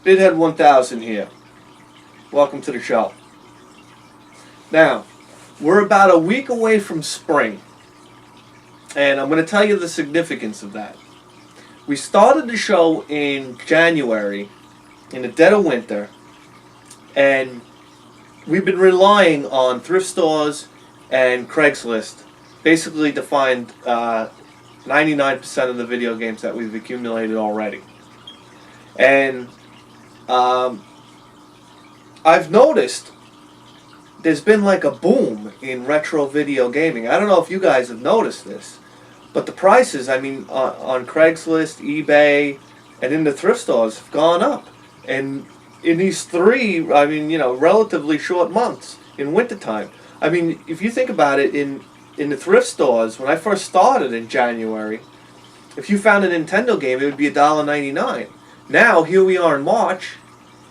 Bidhead 1000 here. Welcome to the show. Now, we're about a week away from spring, and I'm going to tell you the significance of that. We started the show in January, in the dead of winter, and we've been relying on thrift stores and Craigslist basically to find 99% of the video games that we've accumulated already. And I've noticed there's been like a boom in retro video gaming. I don't know if you guys have noticed this, but the prices, I mean, on Craigslist, eBay, and in the thrift stores have gone up. And in these three, I mean, you know, relatively short months in wintertime. I mean, if you think about it, in the thrift stores, when I first started in January, if you found a Nintendo game, it would be $1.99. Now, here we are in March,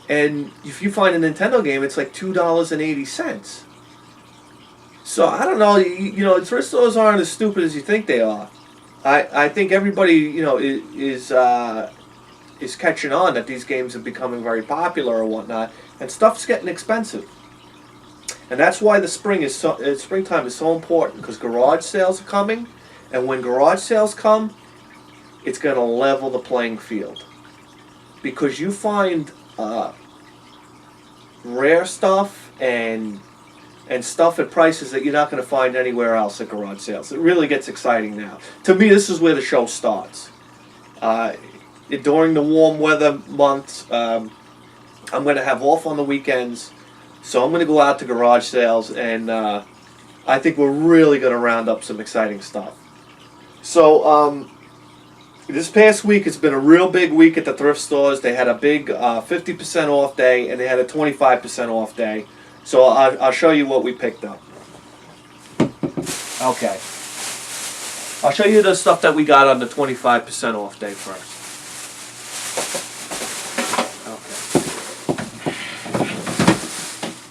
and if you find a Nintendo game, it's like $2.80. So I don't know. You know, thrift stores aren't as stupid as you think they are. I think everybody, you know, is catching on that these games are becoming very popular or whatnot, and stuff's getting expensive. And that's why the springtime is so important, because garage sales are coming, and when garage sales come, it's going to level the playing field. Because you find rare stuff and stuff at prices that you're not going to find anywhere else at garage sales. It really gets exciting now. To me, this is where the show starts. During the warm weather months, I'm going to have off on the weekends, so I'm going to go out to garage sales, and I think we're really going to round up some exciting stuff. So this past week, it's been a real big week at the thrift stores. They had a big 50% off day, and they had a 25% off day. So I'll show you what we picked up. Okay. I'll show you the stuff that we got on the 25% off day first. Okay.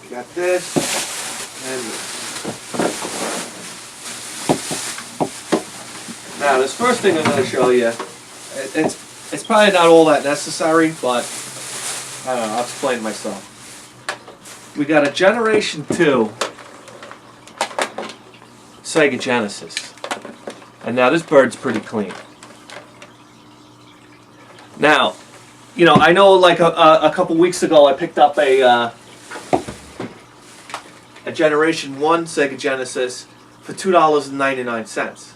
We got this and this. Now, this first thing I'm going to show you, it's probably not all that necessary, but I don't know, I'll explain myself. We got a Generation 2 Sega Genesis. And now this bird's pretty clean. Now, you know, I know like a couple weeks ago I picked up a Generation 1 Sega Genesis for $2.99.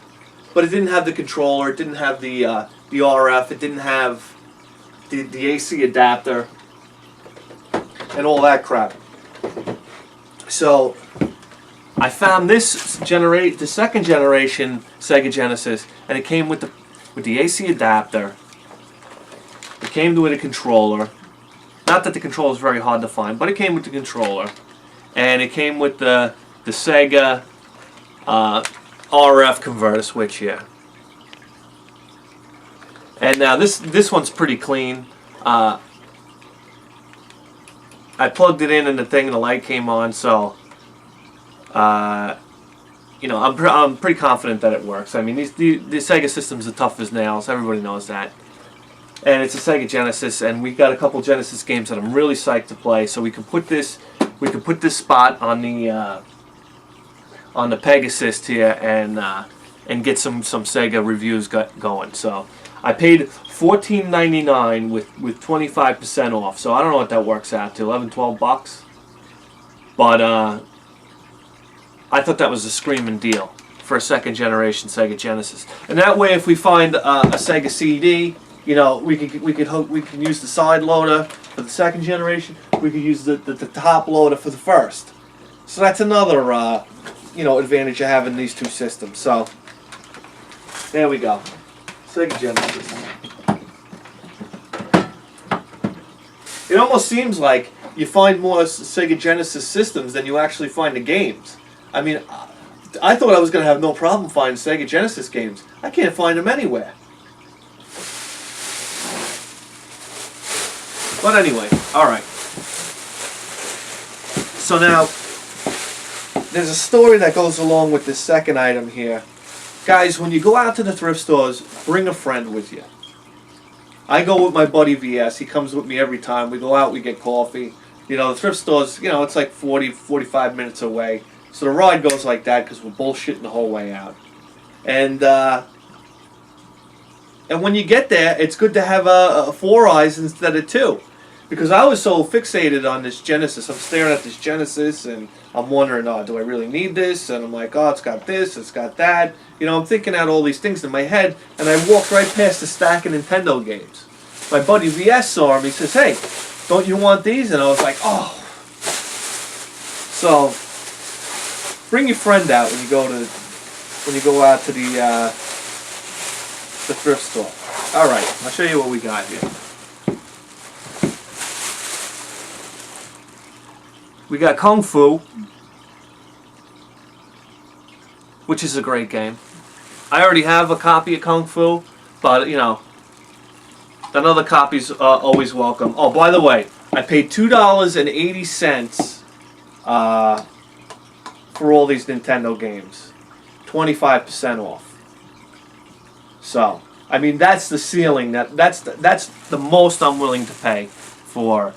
But it didn't have the controller, it didn't have the RF, it didn't have the AC adapter, and all that crap. So I found the second generation Sega Genesis, and it came with the AC adapter. It came with a controller. Not that the controller is very hard to find, but it came with the controller, and it came with the Sega RF converter switch here. And now this one's pretty clean. I plugged it in and the thing, and the light came on, so you know, I'm pretty confident that it works. I mean, the Sega systems are tough as nails. Everybody knows that. And it's a Sega Genesis, and we've got a couple Genesis games that I'm really psyched to play. So we can put this spot on the Pegasus here and get some Sega reviews going. So I paid $14.99 with 25% off. So I don't know what that works out to, $11-12. But I thought that was a screaming deal for a second generation Sega Genesis. And that way, if we find a Sega CD, you know, we can use the side loader for the second generation. We could use the top loader for the first. So that's another you know, advantage of having these two systems. So there we go, Sega Genesis. It almost seems like you find more Sega Genesis systems than you actually find the games. I mean, I thought I was going to have no problem finding Sega Genesis games. I can't find them anywhere. But anyway, alright. So now, there's a story that goes along with this second item here. Guys, when you go out to the thrift stores, bring a friend with you. I go with my buddy VS. He comes with me every time. We go out, we get coffee. You know, the thrift store's, you know, it's like 40, 45 minutes away. So the ride goes like that because we're bullshitting the whole way out. And when you get there, it's good to have a 4 eyes instead of 2. Because I was so fixated on this Genesis. I'm staring at this Genesis and I'm wondering, oh, do I really need this? And I'm like, oh, it's got this, it's got that. You know, I'm thinking out all these things in my head, and I walked right past the stack of Nintendo games. My buddy VS saw him. He says, hey, don't you want these? And I was like, oh. So, bring your friend out when you go out to the thrift store. All right, I'll show you what we got here. We got Kung Fu, which is a great game. I already have a copy of Kung Fu, but you know, another copy's always welcome. Oh, by the way, I paid $2.80 for all these Nintendo games, 25% off. So, I mean, that's the ceiling. That's the most I'm willing to pay for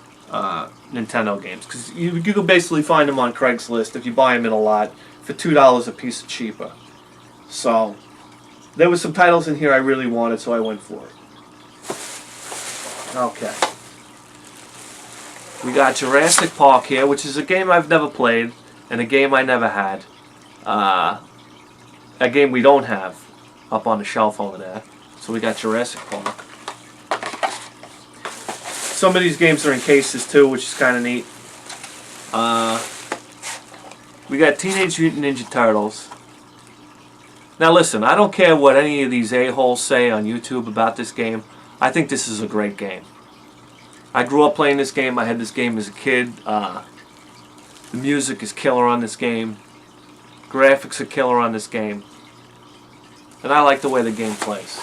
Nintendo games, because you can basically find them on Craigslist if you buy them in a lot for $2 a piece cheaper. So there was some titles in here I really wanted, so I went for it. Okay, we got Jurassic Park here, which is a game I've never played and a game I never had. A game we don't have up on the shelf over there. So we got Jurassic Park. Some of these games are in cases too, which is kind of neat. We got Teenage Mutant Ninja Turtles. Now listen, I don't care what any of these a-holes say on YouTube about this game. I think this is a great game. I grew up playing this game. I had this game as a kid. The music is killer on this game. Graphics are killer on this game. And I like the way the game plays.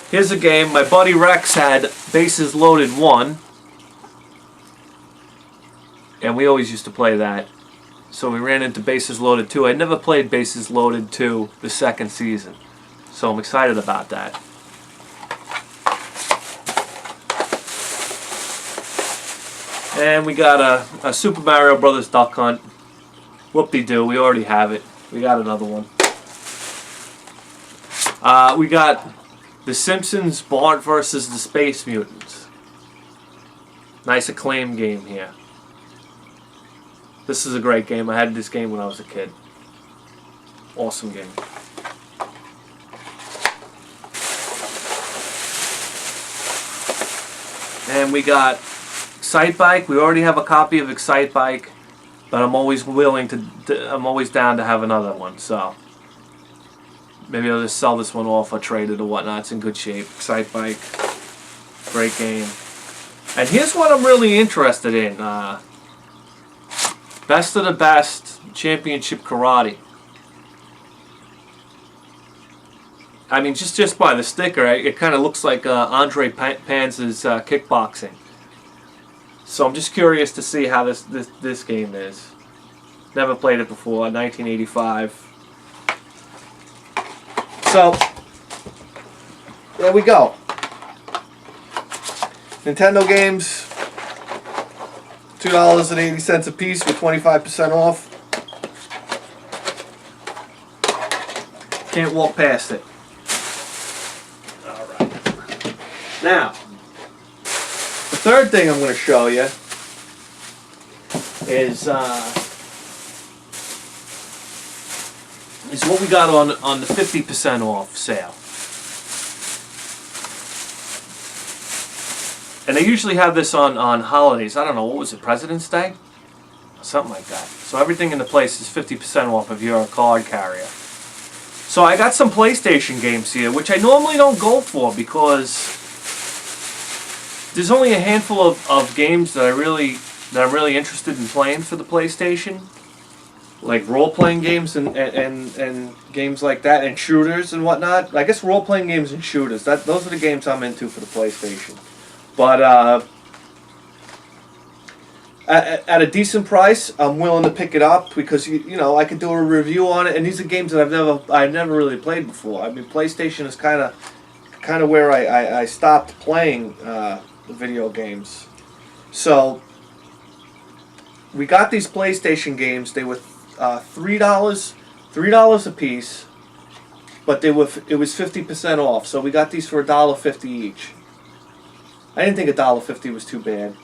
Here's a game. My buddy Rex had Bases Loaded 1. And we always used to play that. So we ran into Bases Loaded 2. I never played Bases Loaded 2 the second season. So I'm excited about that. And we got a Super Mario Brothers Duck Hunt. Whoop-de-doo, we already have it. We got another one. We got The Simpsons Bart versus the Space Mutants. Nice acclaimed game here. This is a great game. I had this game when I was a kid. Awesome game. And we got Excite Bike. We already have a copy of Excite Bike, but I'm always willing to I'm always down to have another one. So maybe I'll just sell this one off or trade it or whatnot. It's in good shape. Excite Bike, great game. And here's what I'm really interested in. Best of the Best Championship Karate. I mean, just by the sticker, it kind of looks like Andre Panz's kickboxing. So I'm just curious to see how this game is. Never played it before. 1985. So there we go. Nintendo games. $2.80 a piece with 25% off. Can't walk past it. Alright. Now, the third thing I'm going to show you is what we got on the 50% off sale. And they usually have this on holidays. I don't know, what was it, President's Day? Something like that. So everything in the place is 50% off if you're a card carrier. So I got some PlayStation games here, which I normally don't go for because there's only a handful of games that I'm really interested in playing for the PlayStation. Like role-playing games and games like that, and shooters and whatnot. I guess role-playing games and shooters. Those are the games I'm into for the PlayStation. But at a decent price, I'm willing to pick it up because you know I could do a review on it. And these are games that I've never really played before. I mean, PlayStation is kind of where I stopped playing video games. So we got these PlayStation games. They were $3 a piece, but it was 50% off. So we got these for $1.50 each. I didn't think $1.50 was too bad.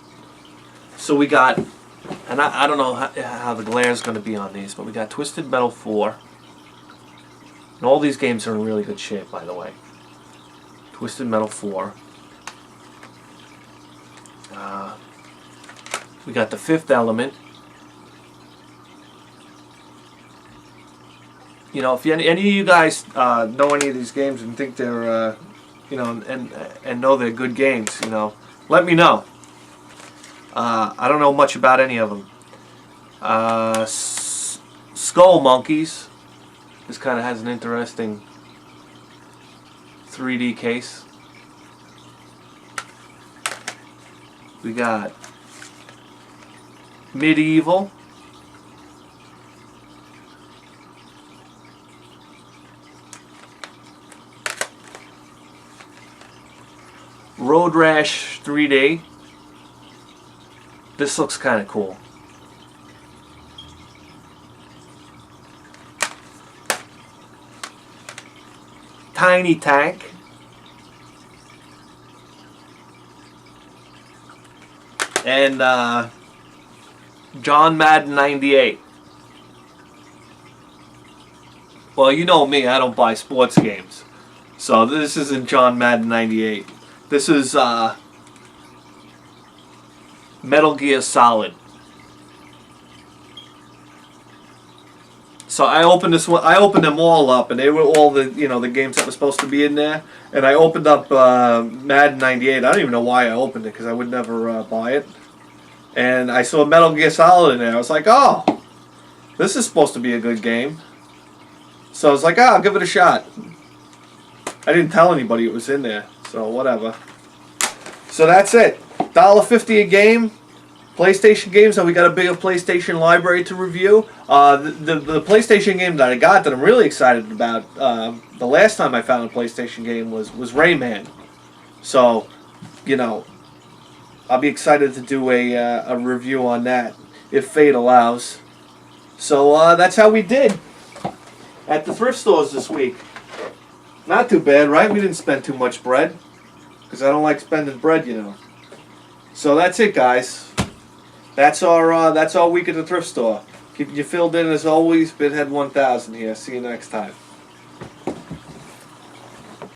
So we got, and I don't know how the glare is going to be on these, but we got Twisted Metal 4. And all these games are in really good shape, by the way. Twisted Metal 4. We got The Fifth Element. You know, if any of you guys know any of these games and think they're, you know, and know they're good games, you know, let me know. I don't know much about any of them. Skull Monkeys. This kind of has an interesting 3D case. We got Medieval. Road Rash 3D. This looks kind of cool. Tiny Tank. And John Madden 98. Well, you know me, I don't buy sports games. So this isn't John Madden 98. This is Metal Gear Solid. So I opened this one. I opened them all up, and they were all the the games that were supposed to be in there. And I opened up Madden 98. I don't even know why I opened it because I would never buy it. And I saw Metal Gear Solid in there. I was like, oh, this is supposed to be a good game. So I was like, I'll give it a shot. I didn't tell anybody it was in there, so whatever. So that's it. $1.50 a game. PlayStation games, and we got a bigger PlayStation library to review. The PlayStation game that I got that I'm really excited about, the last time I found a PlayStation game was Rayman. So, I'll be excited to do a review on that, if fate allows. So that's how we did at the thrift stores this week. Not too bad, right? We didn't spend too much bread, because I don't like spending bread, So that's it, guys. That's our week at the thrift store. Keeping you filled in as always. Bithead 1000 here. See you next time.